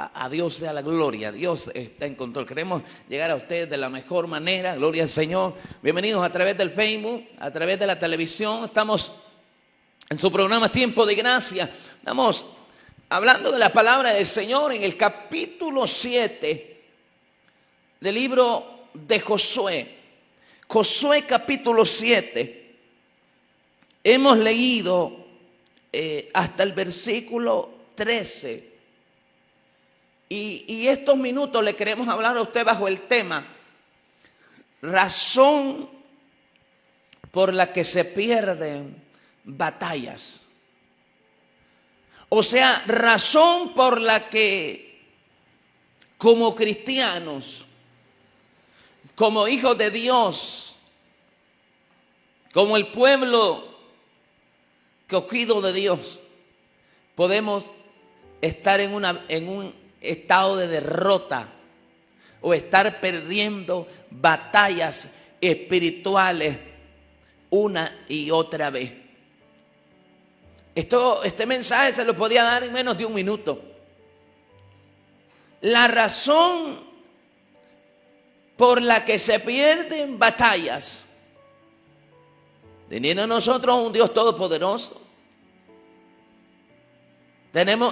A Dios sea la gloria, Dios está en control. Queremos llegar a ustedes de la mejor manera, gloria al Señor. Bienvenidos a través del Facebook, a través de la televisión. Estamos en su programa Tiempo de Gracia. Estamos hablando de la palabra del Señor en el capítulo 7 del libro de Josué. Josué capítulo 7. Hemos leído hasta el versículo 13. Y estos minutos le queremos hablar a usted bajo el tema razón por la que se pierden batallas. O sea, razón por la que como cristianos, como hijos de Dios, como el pueblo escogido de Dios, podemos estar en un estado de derrota o estar perdiendo batallas espirituales una y otra vez. Este mensaje se lo podía dar en menos de un minuto. La razón por la que se pierden batallas, teniendo nosotros un Dios todopoderoso,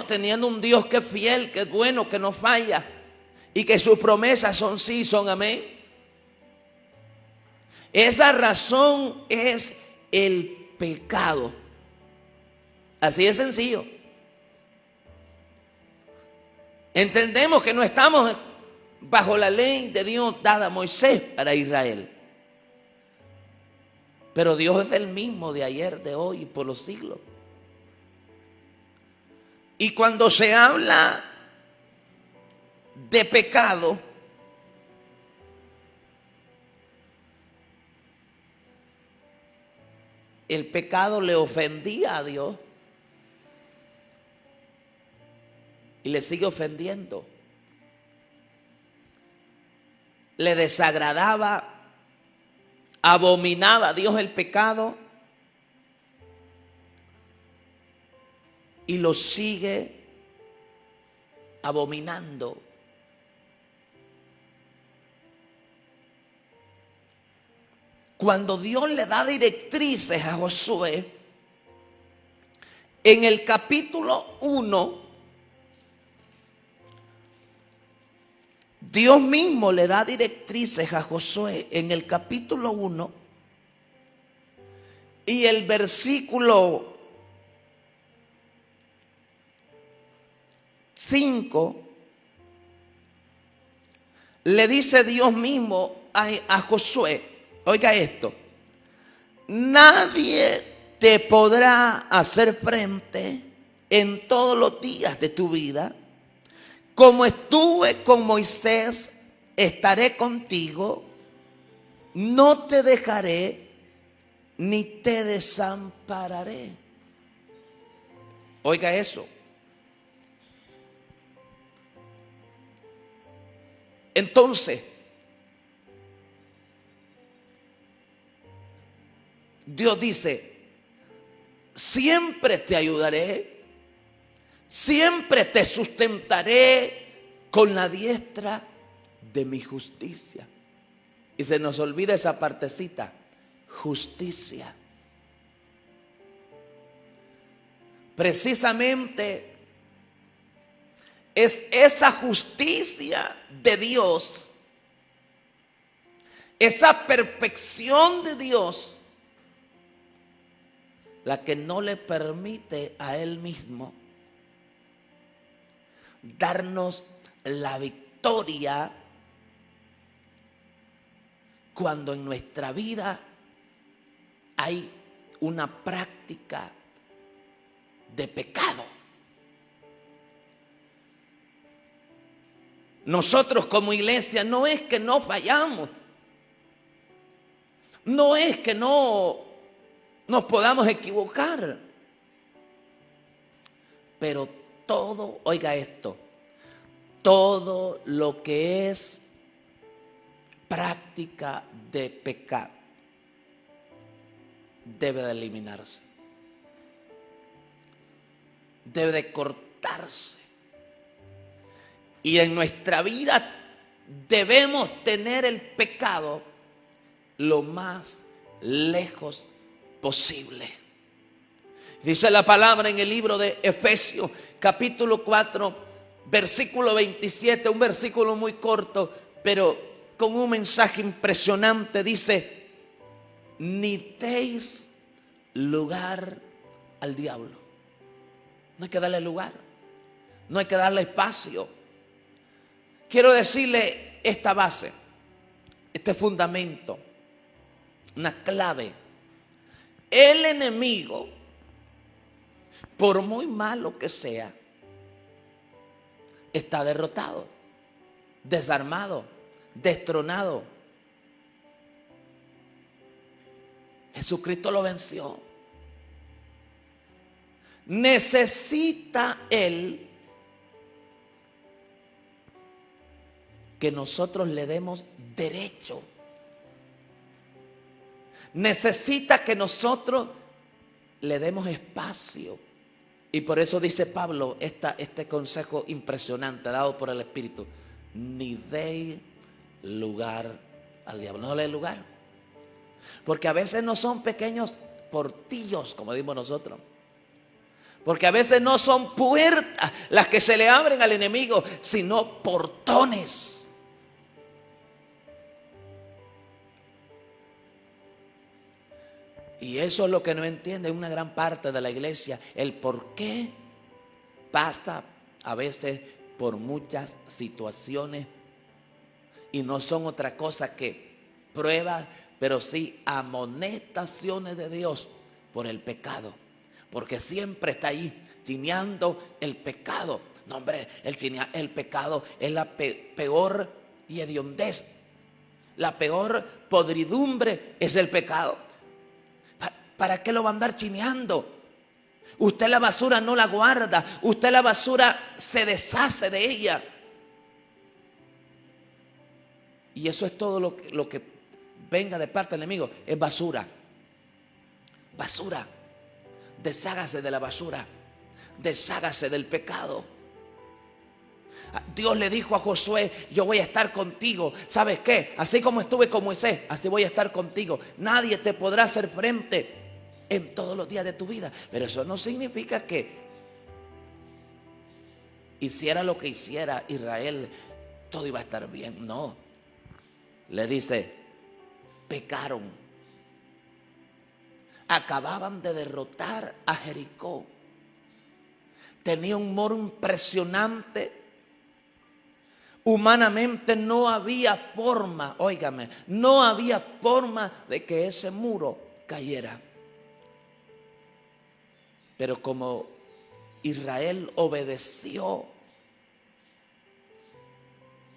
teniendo un Dios que es fiel, que es bueno, que no falla y que sus promesas son sí, son amén. Esa razón es el pecado. Así de sencillo. Entendemos que no estamos bajo la ley de Dios dada a Moisés para Israel. Pero Dios es el mismo de ayer, de hoy y por los siglos. Y cuando se habla de pecado, el pecado le ofendía a Dios y le sigue ofendiendo. Le desagradaba, abominaba a Dios el pecado y lo sigue abominando. Cuando Dios le da directrices a Josué, en el capítulo 1, Dios mismo le da directrices a Josué en el capítulo 1 y el versículo 5, le dice Dios mismo a Josué, oiga esto: nadie te podrá hacer frente en todos los días de tu vida. Como estuve con Moisés, estaré contigo, no te dejaré ni te desampararé. Oiga eso. Entonces, Dios dice, siempre te ayudaré, siempre te sustentaré con la diestra de mi justicia. Y se nos olvida esa partecita, justicia. Precisamente es esa justicia de Dios, esa perfección de Dios, la que no le permite a Él mismo darnos la victoria cuando en nuestra vida hay una práctica de pecado. Nosotros como iglesia no es que no fallamos, no es que no nos podamos equivocar, pero todo, oiga esto, todo lo que es práctica de pecado debe de eliminarse, debe de cortarse. Y en nuestra vida debemos tener el pecado lo más lejos posible. Dice la palabra en el libro de Efesios, capítulo 4, versículo 27, un versículo muy corto, pero con un mensaje impresionante. Dice: ni deis lugar al diablo. No hay que darle lugar, no hay que darle espacio. Quiero decirle esta base, este fundamento, una clave. El enemigo, por muy malo que sea, está derrotado, desarmado, destronado. Jesucristo lo venció. Necesita Él que nosotros le demos derecho. Necesita que nosotros le demos espacio. Y por eso dice Pablo este consejo impresionante dado por el Espíritu: ni deis lugar al diablo. No le dé lugar. Porque a veces no son pequeños portillos, como decimos nosotros. Porque a veces no son puertas las que se le abren al enemigo, sino portones. Y eso es lo que no entiende una gran parte de la iglesia, el por qué pasa a veces por muchas situaciones y no son otra cosa que pruebas, pero sí amonestaciones de Dios por el pecado. Porque siempre está ahí chineando el pecado. No, hombre, el pecado es la peor hediondez. La peor podridumbre es el pecado. ¿Para qué lo va a andar chineando? Usted la basura no la guarda. Usted la basura se deshace de ella. Y eso es todo lo que venga de parte del enemigo. Es basura. Basura. Deshágase de la basura. Deshágase del pecado. Dios le dijo a Josué: yo voy a estar contigo. ¿Sabes qué? Así como estuve con Moisés, así voy a estar contigo. Nadie te podrá hacer frente en todos los días de tu vida. Pero eso no significa que hiciera lo que hiciera Israel, todo iba a estar bien. No. Le dice: pecaron. Acababan de derrotar a Jericó. Tenía un muro impresionante. Humanamente no había forma, óigame, no había forma de que ese muro cayera. Pero como Israel obedeció,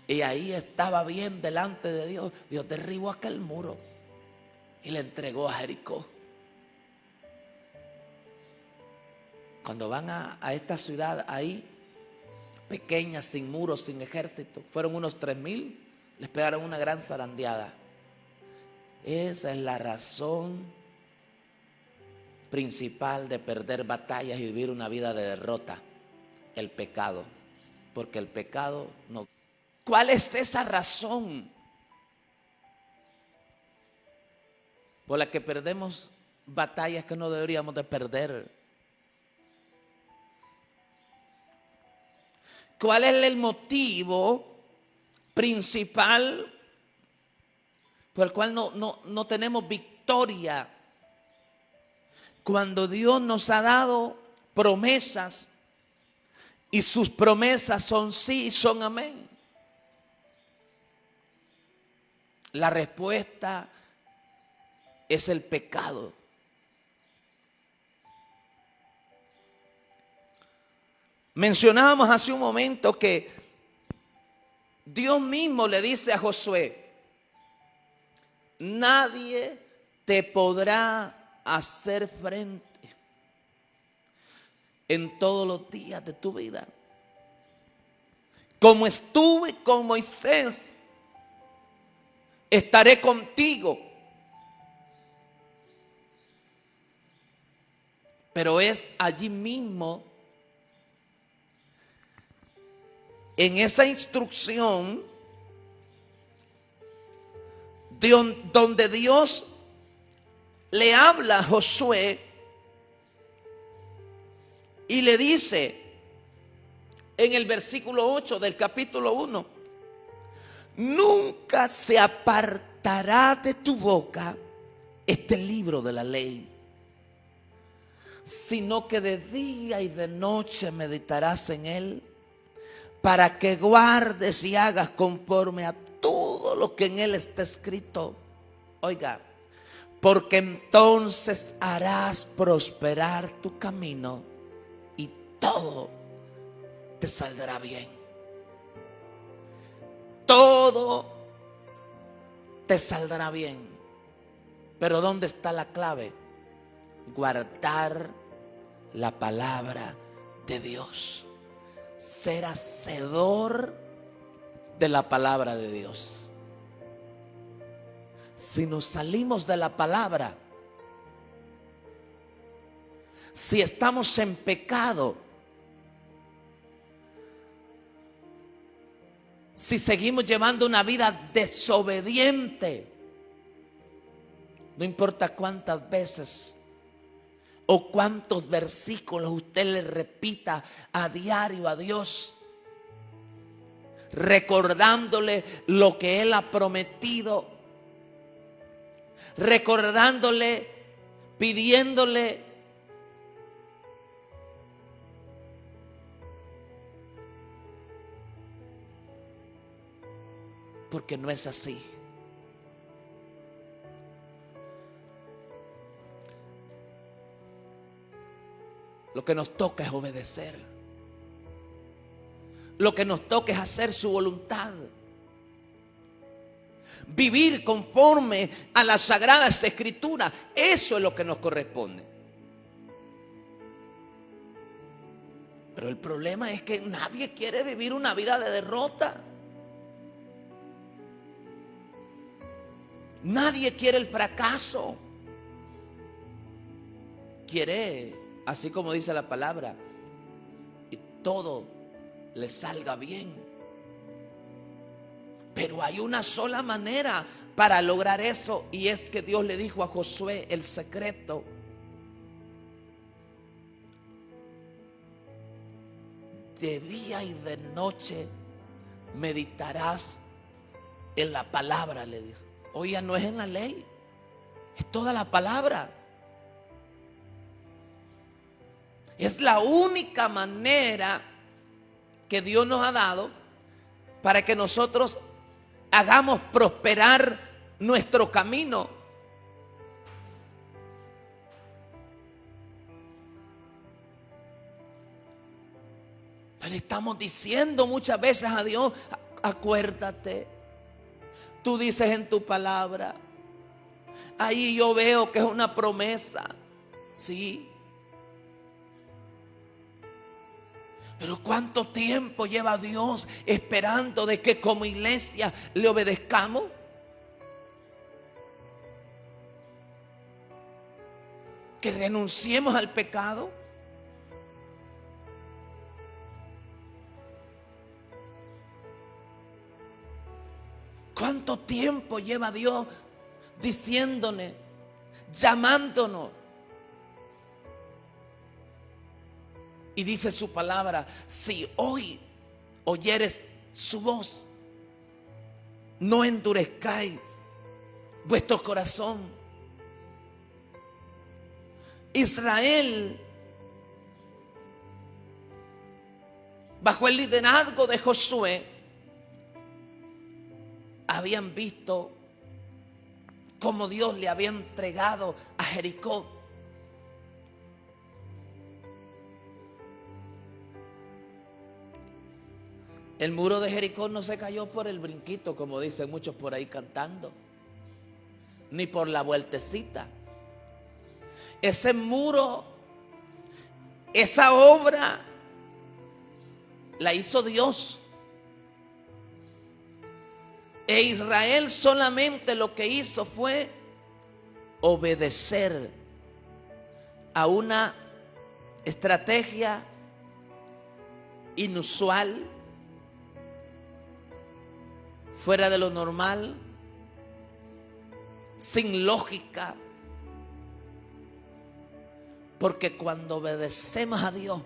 y ahí estaba bien delante de Dios, Dios derribó aquel muro y le entregó a Jericó. Cuando van a esta ciudad ahí, pequeña, sin muros, sin ejército, fueron unos 3,000, les pegaron una gran zarandeada. Esa es la razón principal de perder batallas y vivir una vida de derrota: el pecado. Porque el pecado no. ¿Cuál es esa razón por la que perdemos batallas que no deberíamos de perder? ¿Cuál es el motivo principal por el cual no tenemos victoria cuando Dios nos ha dado promesas y sus promesas son sí y son amén? La respuesta es el pecado. Mencionábamos hace un momento que Dios mismo le dice a Josué: nadie te podrá hacer frente en todos los días de tu vida. Como estuve con Moisés, estaré contigo. Pero es allí mismo en esa instrucción donde Dios le habla a Josué y le dice en el versículo 8 del capítulo 1: nunca se apartará de tu boca este libro de la ley, sino que de día y de noche meditarás en él, para que guardes y hagas conforme a todo lo que en él está escrito. Oiga, porque entonces harás prosperar tu camino y todo te saldrá bien. Todo te saldrá bien. Pero ¿dónde está la clave? Guardar la palabra de Dios. Ser hacedor de la palabra de Dios. Si nos salimos de la palabra, si estamos en pecado, si seguimos llevando una vida desobediente, no importa cuántas veces o cuántos versículos usted le repita a diario a Dios, recordándole lo que Él ha prometido, recordándole, pidiéndole, porque no es así. Lo que nos toca es obedecer. Lo que nos toca es hacer su voluntad. Vivir conforme a las sagradas escrituras. Eso es lo que nos corresponde. Pero el problema es que nadie quiere vivir una vida de derrota. Nadie quiere el fracaso. Quiere, así como dice la palabra, que todo le salga bien. Pero hay una sola manera para lograr eso, y es que Dios le dijo a Josué el secreto. De día y de noche meditarás en la palabra, le dijo. Oiga, no es en la ley, es toda la palabra. Es la única manera que Dios nos ha dado para que nosotros hagamos prosperar nuestro camino. Le estamos diciendo muchas veces a Dios: acuérdate, tú dices en tu palabra, ahí yo veo que es una promesa, sí. Pero ¿cuánto tiempo lleva Dios esperando de que como iglesia le obedezcamos? Que renunciemos al pecado. ¿Cuánto tiempo lleva Dios diciéndonos, llamándonos? Y dice su palabra: si hoy oyeres su voz, no endurezcáis vuestro corazón. Israel, bajo el liderazgo de Josué, habían visto cómo Dios le había entregado a Jericó. El muro de Jericó no se cayó por el brinquito, como dicen muchos por ahí cantando, ni por la vueltecita. Ese muro, esa obra, la hizo Dios. E Israel solamente lo que hizo fue obedecer a una estrategia inusual, fuera de lo normal, sin lógica. Porque cuando obedecemos a Dios,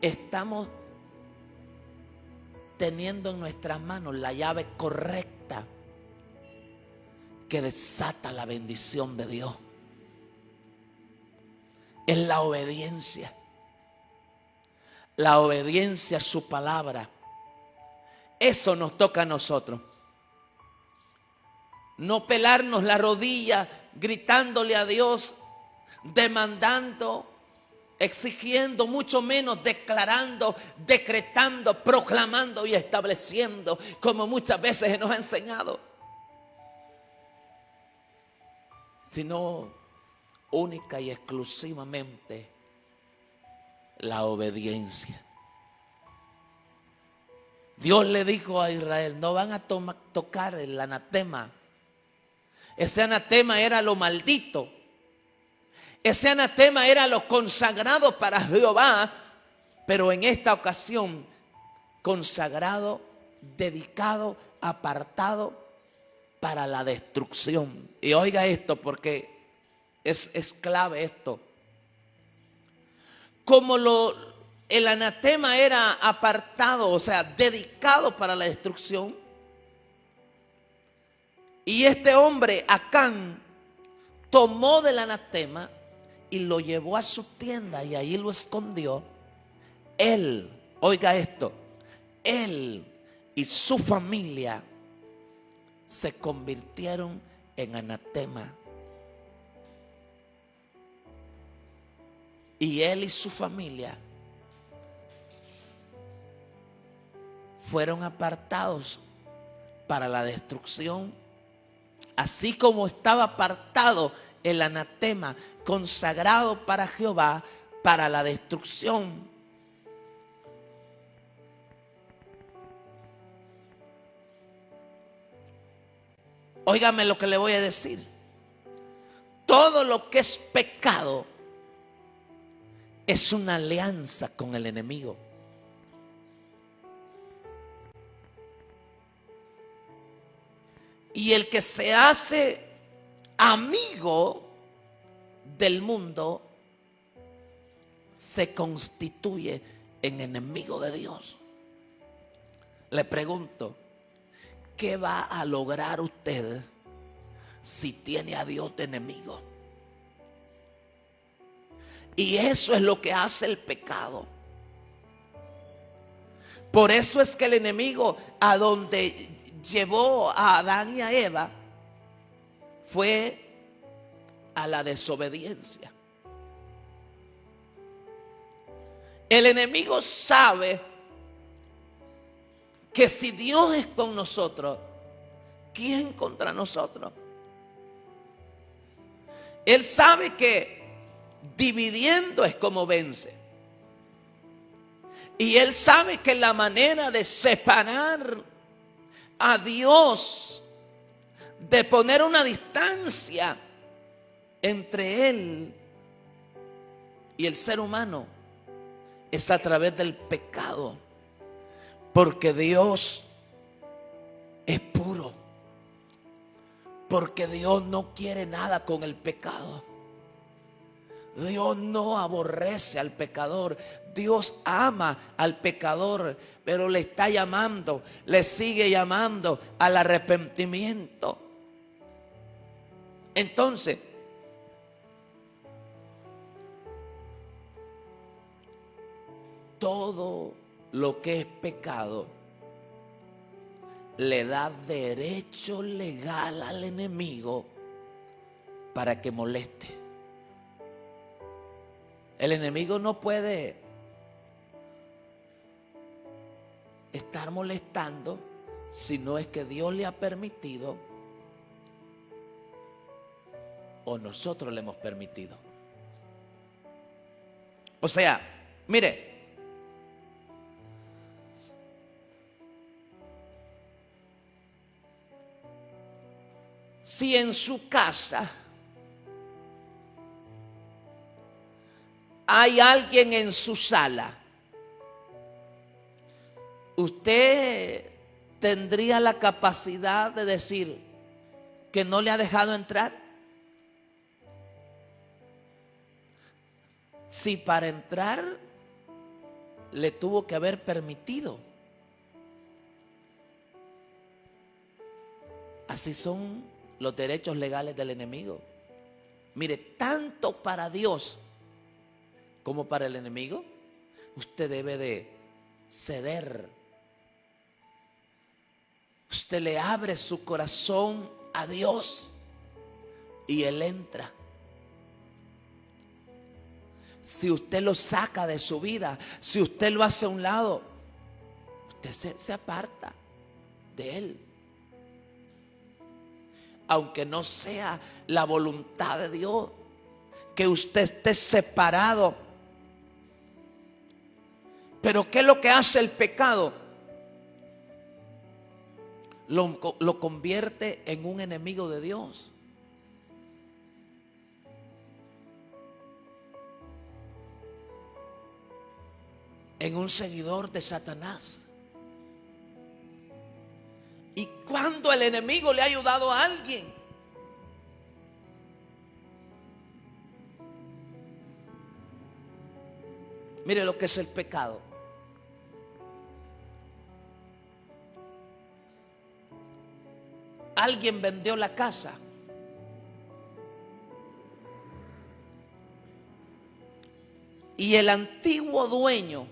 estamos teniendo en nuestras manos la llave correcta que desata la bendición de Dios. Es la obediencia. La obediencia a su palabra. Eso nos toca a nosotros. No pelarnos la rodilla gritándole a Dios, demandando, exigiendo, mucho menos declarando, decretando, proclamando y estableciendo, como muchas veces nos ha enseñado. Sino única y exclusivamente la obediencia. Dios le dijo a Israel, no van a tocar el anatema. Ese anatema era lo maldito. Ese anatema era lo consagrado para Jehová, pero en esta ocasión consagrado, dedicado, apartado para la destrucción. Y oiga esto porque es clave esto. Como el anatema era apartado, o sea, dedicado para la destrucción, y este hombre, Acán, tomó del anatema y lo llevó a su tienda y ahí lo escondió. Él, oiga esto, él y su familia se convirtieron en anatema. Y él y su familia fueron apartados para la destrucción, así como estaba apartado el anatema consagrado para Jehová para la destrucción. Óigame lo que le voy a decir. Todo lo que es pecado es una alianza con el enemigo. Y el que se hace amigo del mundo se constituye en enemigo de Dios. Le pregunto, ¿qué va a lograr usted si tiene a Dios de enemigo? Y eso es lo que hace el pecado. Por eso es que el enemigo a donde llevó a Adán y a Eva fue a la desobediencia. El enemigo sabe que si Dios es con nosotros, ¿quién contra nosotros? Él sabe que dividiendo es como vence. Y él sabe que la manera de separar a Dios, de poner una distancia entre él y el ser humano, es a través del pecado. Porque Dios es puro. Porque Dios no quiere nada con el pecado. Dios no aborrece al pecador. Dios ama al pecador, pero le está llamando, le sigue llamando al arrepentimiento. Entonces, todo lo que es pecado le da derecho legal al enemigo para que moleste. El enemigo no puede estar molestando si no es que Dios le ha permitido o nosotros le hemos permitido. O sea, mire, si en su casa hay alguien en su sala, usted tendría la capacidad de decir que no le ha dejado entrar? Si para entrar le tuvo que haber permitido. Así son los derechos legales del enemigo. Mire, tanto para Dios como para el enemigo, usted debe de ceder. Usted le abre su corazón a Dios y Él entra. Si usted lo saca de su vida, si usted lo hace a un lado, usted se aparta de Él. Aunque no sea la voluntad de Dios, que usted esté separado. Pero ¿qué es lo que hace el pecado? Lo convierte en un enemigo de Dios. En un seguidor de Satanás. ¿Y cuando el enemigo le ha ayudado a alguien? Mire lo que es el pecado. Alguien vendió la casa. Y el antiguo dueño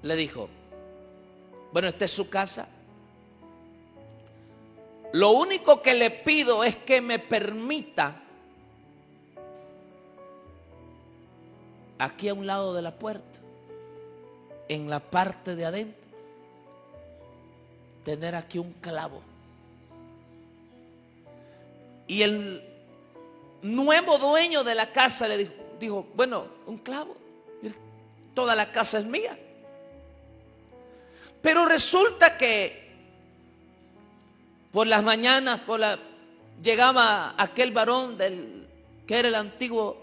le dijo: bueno, esta es su casa. Lo único que le pido es que me permita, aquí a un lado de la puerta, en la parte de adentro, tener aquí un clavo. Y el nuevo dueño de la casa le dijo: bueno, un clavo, toda la casa es mía. Pero resulta que por las mañanas llegaba aquel varón que era el antiguo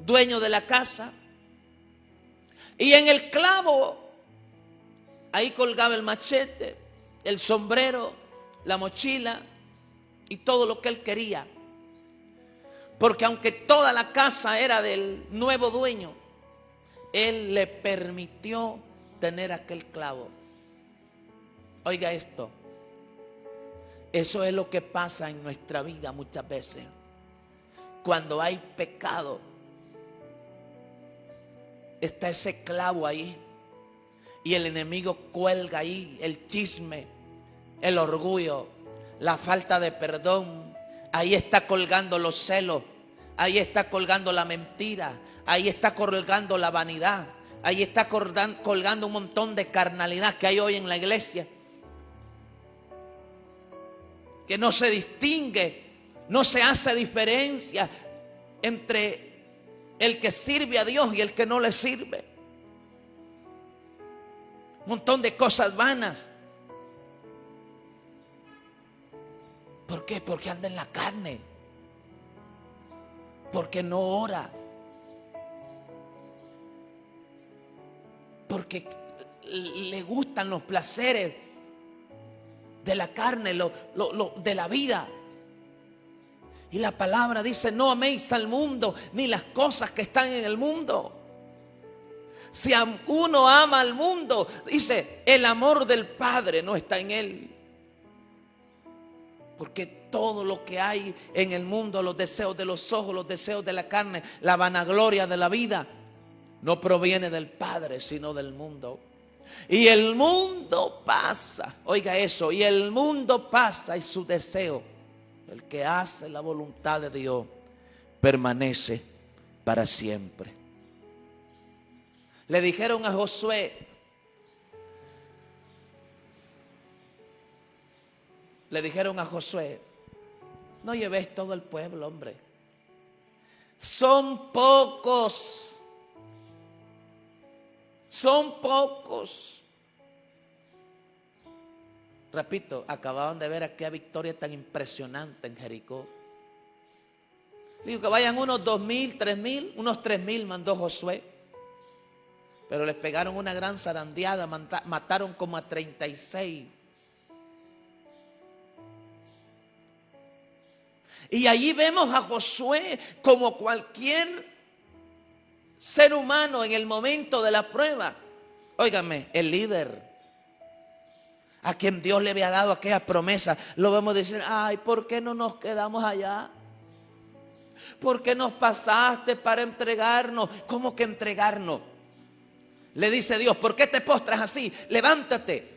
dueño de la casa, y en el clavo ahí colgaba el machete, el sombrero, la mochila y todo lo que él quería. Porque aunque toda la casa era del nuevo dueño, él le permitió tener aquel clavo. Oiga esto, eso es lo que pasa en nuestra vida muchas veces. Cuando hay pecado, está ese clavo ahí y el enemigo cuelga ahí el chisme, el orgullo, la falta de perdón. Ahí está colgando los celos, ahí está colgando la mentira, ahí está colgando la vanidad, ahí está colgando un montón de carnalidad que hay hoy en la iglesia, que no se distingue, no se hace diferencia entre el que sirve a Dios y el que no le sirve. Un montón de cosas vanas. ¿Por qué? Porque anda en la carne. Porque no ora. Porque le gustan los placeres de la carne, de la vida. Y la palabra dice: no améis al mundo ni las cosas que están en el mundo. Si uno ama al mundo, dice, el amor del Padre no está en él. Porque todo lo que hay en el mundo, los deseos de los ojos, los deseos de la carne, la vanagloria de la vida, no proviene del Padre, sino del mundo. Y el mundo pasa, oiga eso, y el mundo pasa y su deseo, el que hace la voluntad de Dios, permanece para siempre. Le dijeron a Josué, no lleves todo el pueblo, hombre. Son pocos. Repito, acababan de ver aquella victoria tan impresionante en Jericó. Digo que vayan unos 2,000, 3,000, unos 3,000 mandó Josué. pero les pegaron una gran zarandeada, mataron como a 36. Y allí vemos a Josué como cualquier ser humano en el momento de la prueba. Óigame, el líder a quien Dios le había dado aquella promesa, lo vemos decir: ay, ¿por qué no nos quedamos allá? ¿Por qué nos pasaste para entregarnos? ¿Cómo que entregarnos? Le dice Dios: ¿por qué te postras así? Levántate.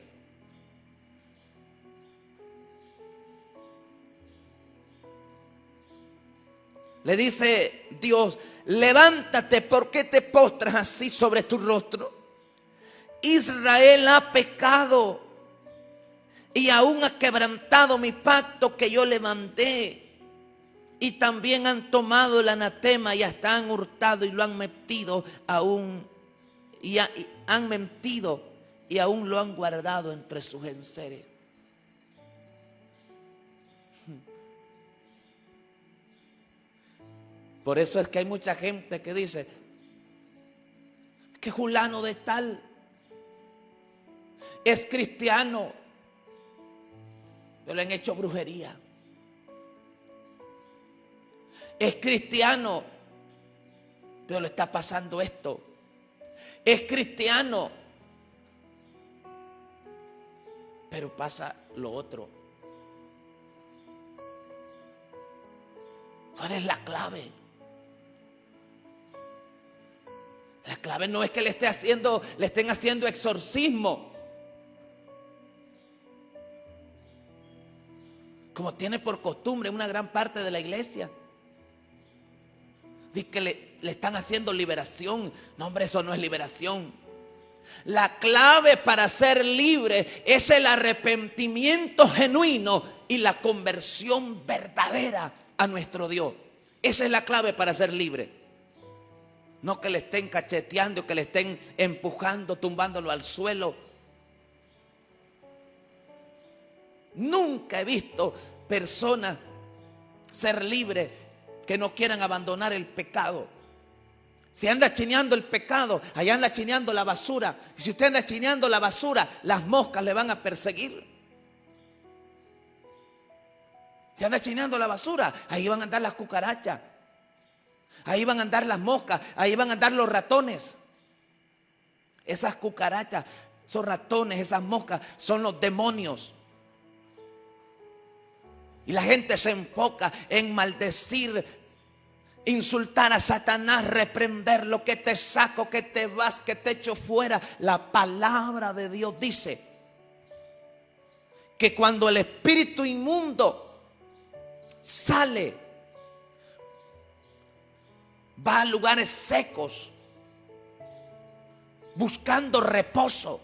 Le dice Dios: levántate, ¿por qué te postras así sobre tu rostro? Israel ha pecado y aún ha quebrantado mi pacto que yo le mandé. Y también han tomado el anatema y hasta han hurtado y lo han metido aún. Y han mentido y aún lo han guardado entre sus enseres. Por eso es que hay mucha gente que dice que fulano de tal es cristiano, pero le han hecho brujería. Es cristiano, pero le está pasando esto. Es cristiano, pero pasa lo otro. ¿Cuál es la clave? La clave no es que le estén haciendo exorcismo, como tiene por costumbre una gran parte de la iglesia. Dice que le están haciendo liberación. No, hombre, eso no es liberación. La clave para ser libre es el arrepentimiento genuino y la conversión verdadera a nuestro Dios. Esa es la clave para ser libre. No que le estén cacheteando, que le estén empujando, tumbándolo al suelo. Nunca he visto personas ser libres que no quieran abandonar el pecado. Si anda chineando el pecado, allá anda chineando la basura. Y si usted anda chineando la basura, las moscas le van a perseguir. Si anda chineando la basura, ahí van a andar las cucarachas. Ahí van a andar las moscas, ahí van a andar los ratones. Esas cucarachas, esos ratones, esas moscas son los demonios. Y la gente se enfoca en maldecir, insultar a Satanás, reprenderlo, que te saco, que te vas, que te echo fuera. La palabra de Dios dice que cuando el espíritu inmundo sale, va a lugares secos buscando reposo,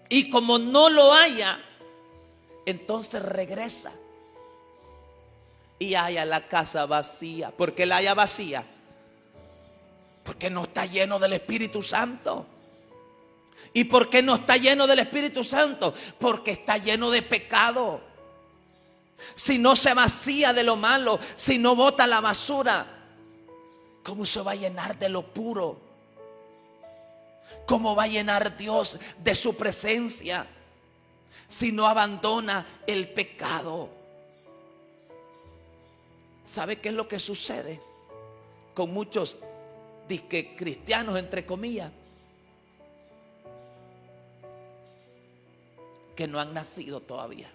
y como no lo haya, entonces regresa y halla la casa vacía. ¿Por qué la halla vacía? Porque no está lleno del Espíritu Santo. ¿Y por qué no está lleno del Espíritu Santo? Porque está lleno de pecado. Si no se vacía de lo malo, si no bota la basura, ¿cómo se va a llenar de lo puro? ¿Cómo va a llenar Dios de su presencia si no abandona el pecado? ¿Sabe qué es lo que sucede con muchos disque cristianos, entre comillas? Que no han nacido todavía.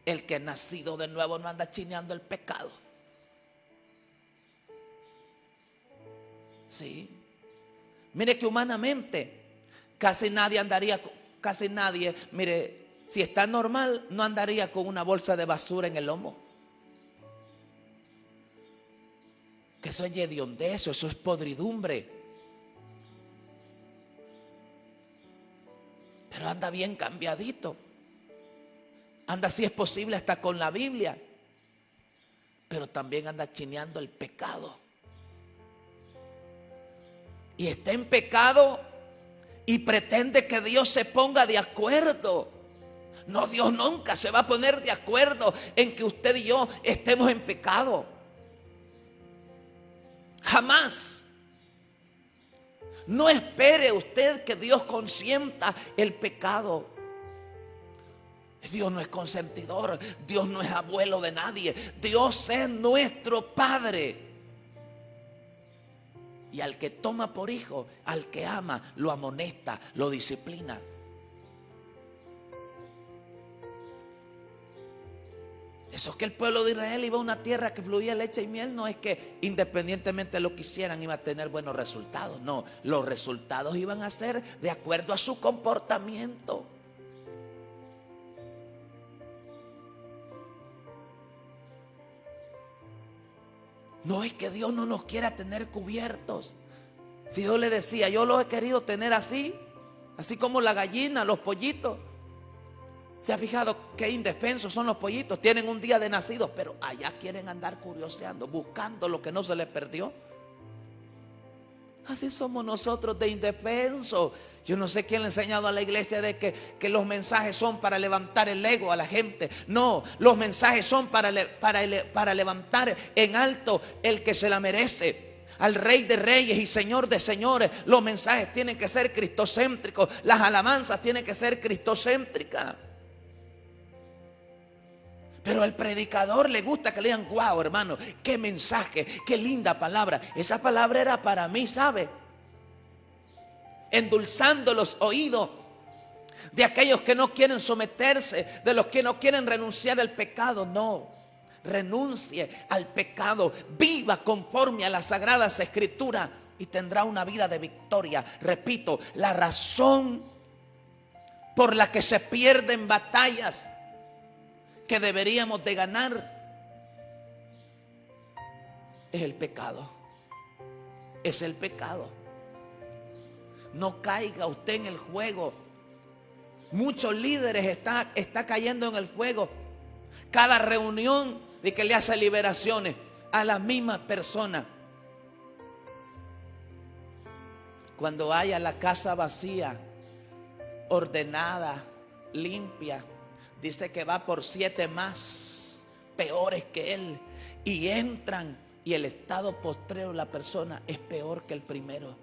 El que ha nacido de nuevo no anda chineando el pecado. Sí. Mire que humanamente casi nadie, mire, si está normal, no andaría con una bolsa de basura en el lomo. Que eso es hediondez, eso es podridumbre. Pero anda bien cambiadito. Anda, si es posible, hasta con la Biblia. Pero también anda chineando el pecado. Y está en pecado y pretende que Dios se ponga de acuerdo. No, Dios nunca se va a poner de acuerdo en que usted y yo estemos en pecado. Jamás. No espere usted que Dios consienta el pecado. Dios no es consentidor, Dios no es abuelo de nadie, Dios es nuestro Padre. Y al que toma por hijo, al que ama, lo amonesta, lo disciplina. Eso es que el pueblo de Israel iba a una tierra que fluía leche y miel. No es que independientemente de lo que hicieran iba a tener buenos resultados. No, los resultados iban a ser de acuerdo a su comportamiento. No es que Dios no nos quiera tener cubiertos. Si Dios le decía, yo los he querido tener así, así como la gallina, los pollitos. ¿Se ha fijado qué indefensos son los pollitos? Tienen un día de nacidos, pero allá quieren andar curioseando, buscando lo que no se les perdió. Así somos nosotros de indefensos. Yo no sé quién le ha enseñado a la iglesia de que los mensajes son para levantar el ego a la gente. No, los mensajes son para levantar en alto el que se la merece, al Rey de Reyes y Señor de Señores. Los mensajes tienen que ser cristocéntricos. Las alabanzas tienen que ser cristocéntricas. Pero al predicador le gusta que le digan, wow, hermano, qué mensaje, qué linda palabra. Esa palabra era para mí, ¿sabe? Endulzando los oídos de aquellos que no quieren someterse, de los que no quieren renunciar al pecado. No, renuncie al pecado, viva conforme a las sagradas escrituras y tendrá una vida de victoria. Repito, la razón por la que se pierden batallas que deberíamos de ganar es el pecado. Es el pecado. No caiga usted en el juego. Muchos líderes está cayendo en el juego. Cada reunión de que le hace liberaciones a las mismas personas. Cuando haya la casa vacía, ordenada, limpia, dice que va por 7 más peores que él. Y entran y el estado postrero de la persona es peor que el primero.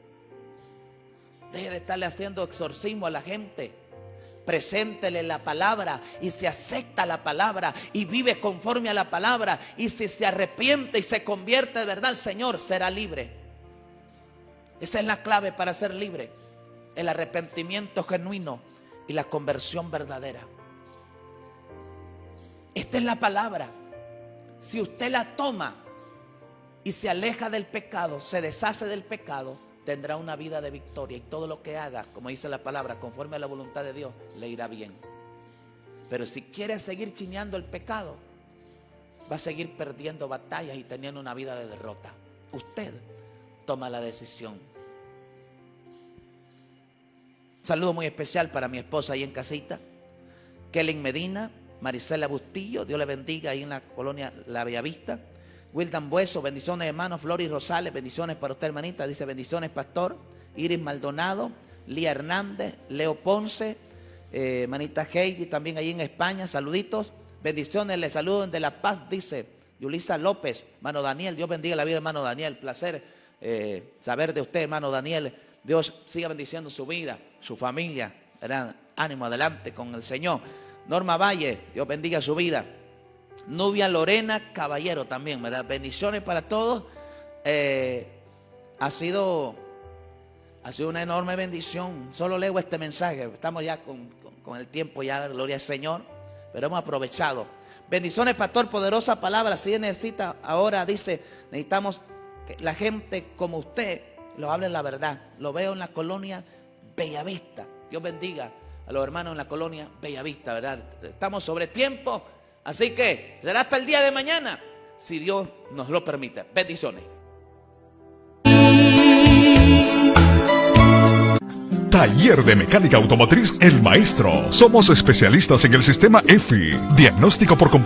Deje de estarle haciendo exorcismo a la gente. Preséntele la palabra y se acepta la palabra y vive conforme a la palabra. Y si se arrepiente y se convierte de verdad al Señor, será libre. Esa es la clave para ser libre. El arrepentimiento genuino y la conversión verdadera. Esta es la palabra. Si usted la toma y se aleja del pecado, se deshace del pecado, tendrá una vida de victoria. Y todo lo que haga, como dice la palabra, conforme a la voluntad de Dios, le irá bien. Pero si quiere seguir chineando el pecado, va a seguir perdiendo batallas y teniendo una vida de derrota. Usted toma la decisión. Saludo muy especial para mi esposa ahí en casita, Kellen Medina, Marisela Bustillo, Dios le bendiga ahí en la colonia La Bellavista. Wildan Bueso, bendiciones hermanos. Floris Rosales, bendiciones para usted hermanita, dice bendiciones pastor. Iris Maldonado, Lía Hernández, Leo Ponce, manita Heidi también ahí en España, saluditos. Bendiciones, le saludo desde La Paz, dice Yulisa López, hermano Daniel, Dios bendiga la vida hermano Daniel, placer saber de usted hermano Daniel. Dios siga bendiciendo su vida, su familia, ¿verdad? Ánimo, adelante con el Señor. Norma Valle, Dios bendiga su vida. Nubia Lorena Caballero también, ¿verdad? Bendiciones para todos. Ha sido una enorme bendición. Solo leo este mensaje. Estamos ya con el tiempo, ya, gloria al Señor. Pero hemos aprovechado. Bendiciones, pastor, poderosa palabra. Si necesita, ahora dice, necesitamos que la gente como usted lo hable la verdad. Lo veo en la colonia Bellavista. Dios bendiga a los hermanos en la colonia Bellavista, ¿verdad? Estamos sobre tiempo, así que será hasta el día de mañana, si Dios nos lo permite. Bendiciones. Taller de Mecánica Automotriz El Maestro. Somos especialistas en el sistema EFI, diagnóstico por computadora.